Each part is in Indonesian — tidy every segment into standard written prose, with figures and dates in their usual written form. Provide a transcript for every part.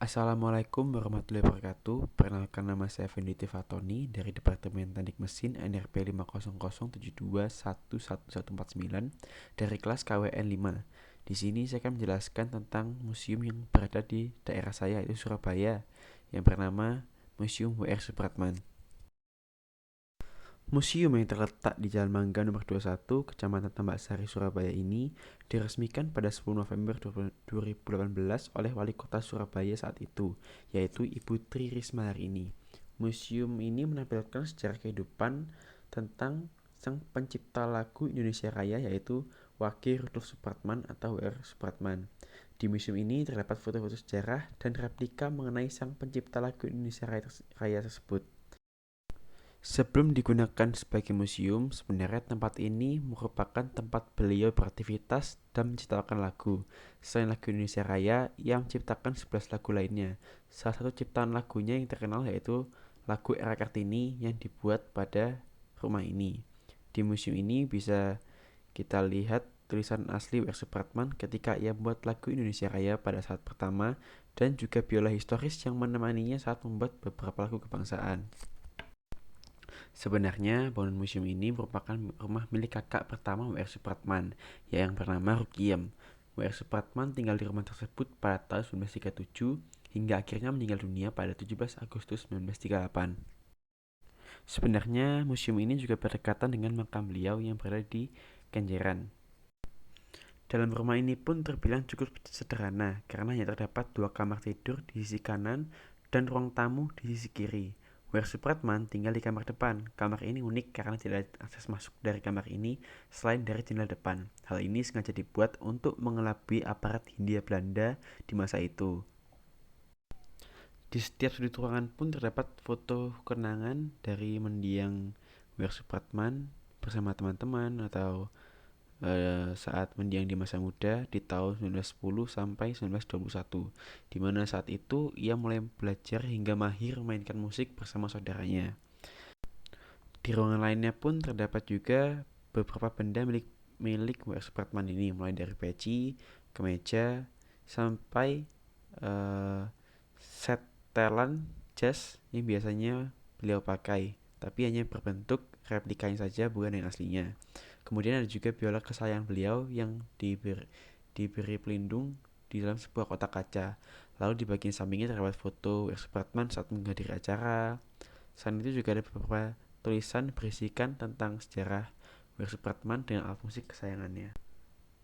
Assalamualaikum warahmatullahi wabarakatuh. Perkenalkan, nama saya Fendi Tifatoni dari Departemen Teknik Mesin NRP 50072111149 dari kelas KWN 5. Di sini saya akan menjelaskan tentang museum yang berada di daerah saya, yaitu Surabaya, yang bernama Museum W.R. Supratman. Museum yang terletak di Jalan Mangga nomor 21, Kecamatan Tambak Sari, Surabaya ini diresmikan pada 10 November 2018 oleh Wali Kota Surabaya saat itu, yaitu Ibu Tri Risma hari ini. Museum ini menampilkan sejarah kehidupan tentang sang pencipta lagu Indonesia Raya, yaitu Wage Rudolf Supratman atau W.R. Supratman. Di museum ini terdapat foto-foto sejarah dan replika mengenai sang pencipta lagu Indonesia Raya tersebut. Sebelum digunakan sebagai museum, sebenarnya tempat ini merupakan tempat beliau beraktivitas dan menciptakan lagu. Selain lagu Indonesia Raya, ia menciptakan 11 lagu lainnya. Salah satu ciptaan lagunya yang terkenal yaitu lagu Era Kartini yang dibuat pada rumah ini. Di museum ini bisa kita lihat tulisan asli W.R. Supratman ketika ia membuat lagu Indonesia Raya pada saat pertama, dan juga biola historis yang menemaninya saat membuat beberapa lagu kebangsaan. Sebenarnya bangunan museum ini merupakan rumah milik kakak pertama W.R. Supratman, yang bernama Rukiem. W.R. Supratman tinggal di rumah tersebut pada tahun 1937 hingga akhirnya meninggal dunia pada 17 Agustus 1938. Sebenarnya museum ini juga berdekatan dengan makam beliau yang berada di Kenjeran. Dalam rumah ini pun terbilang cukup sederhana karena hanya terdapat dua kamar tidur di sisi kanan dan ruang tamu di sisi kiri. W.R. Supratman tinggal di kamar depan. Kamar ini unik karena tidak ada akses masuk dari kamar ini selain dari jendela depan. Hal ini sengaja dibuat untuk mengelabui aparat Hindia Belanda di masa itu. Di setiap sudut ruangan pun terdapat foto kenangan dari mendiang W.R. Supratman bersama teman-teman atau saat mendiang di masa muda di tahun 1910 sampai 1921, di mana saat itu ia mulai belajar hingga mahir memainkan musik bersama saudaranya. Di ruangan lainnya pun terdapat juga beberapa benda milik W.R. Supratman ini, mulai dari peci, kemeja, sampai uh, setelan jas yang biasanya beliau pakai, tapi hanya berbentuk replikanya saja, bukan yang aslinya. Kemudian ada juga biola kesayangan beliau yang diberi pelindung di dalam sebuah kotak kaca. Lalu di bagian sampingnya terdapat foto W.R. Supratman saat menghadiri acara. Selain itu juga ada beberapa tulisan berisikan tentang sejarah W.R. Supratman dengan alat musik kesayangannya.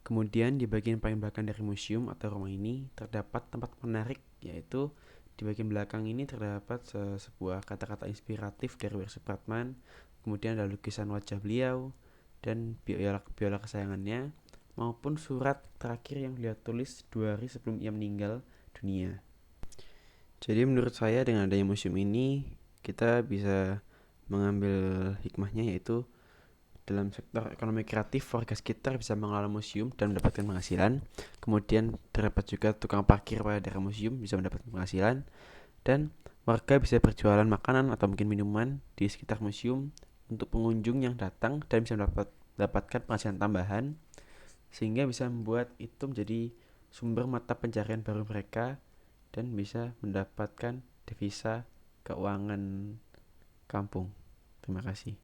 Kemudian di bagian paling belakang dari museum atau rumah ini terdapat tempat menarik, yaitu di bagian belakang ini terdapat sebuah kata-kata inspiratif dari W.R. Supratman. Kemudian ada lukisan wajah beliau dan biola kesayangannya, maupun surat terakhir yang beliau tulis 2 hari sebelum ia meninggal dunia. Jadi menurut saya dengan adanya museum ini kita bisa mengambil hikmahnya, yaitu dalam sektor ekonomi kreatif warga sekitar bisa mengelola museum dan mendapatkan penghasilan. Kemudian terdapat juga tukang parkir pada daerah museum bisa mendapatkan penghasilan, dan warga bisa berjualan makanan atau mungkin minuman di sekitar museum untuk pengunjung yang datang dan bisa mendapatkan penghasilan tambahan, sehingga bisa membuat itu menjadi sumber mata pencarian baru mereka dan bisa mendapatkan devisa keuangan kampung. Terima kasih.